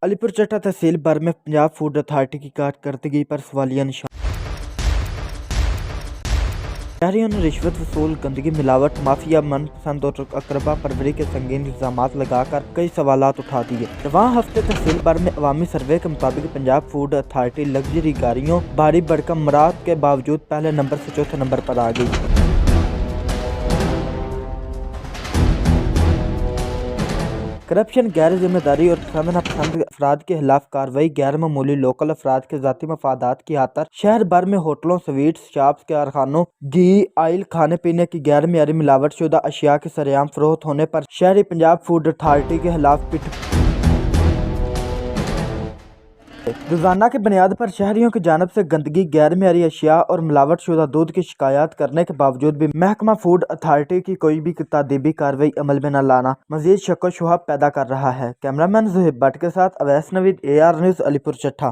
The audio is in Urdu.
علی پور چٹا تحصیل بر میں پنجاب فوڈ اتھارٹی کی کارکردگی پر سوالیہ نشان۔ شہریوں نے رشوت وصول، گندگی، ملاوٹ، مافیا، من پسند اور اقربا پروری کے سنگین الزامات لگا کر کئی سوالات اٹھا دیے۔ رواں ہفتے تحصیل بر میں عوامی سروے کے مطابق پنجاب فوڈ اتھارٹی لگژری گاڑیوں بھاری بھرکم مراعات کے باوجود پہلے نمبر سے چوتھے نمبر پر آ گئی۔ کرپشن، غیر ذمہ داری اور پسند ناپسند افراد کے خلاف کارروائی، غیر معمولی لوکل افراد کے ذاتی مفادات کی خاطر شہر بھر میں ہوٹلوں، سویٹس شاپس، کارخانوں، گھی، آئل، کھانے پینے کی غیر معیاری ملاوٹ شدہ اشیاء کے سرعام فروخت ہونے پر شہری پنجاب فوڈ اتھارٹی کے خلاف روزانہ کی بنیاد پر شہریوں کی جانب سے گندگی، غیر معیاری اشیاء اور ملاوٹ شدہ دودھ کی شکایات کرنے کے باوجود بھی محکمہ فوڈ اتھارٹی کی کوئی بھی تادیبی کارروائی عمل میں نہ لانا مزید شک و شبہ پیدا کر رہا ہے۔ کیمرہ مین زہیب بٹ کے ساتھ اویس نوید، AR نیوز، علی پور چٹھا۔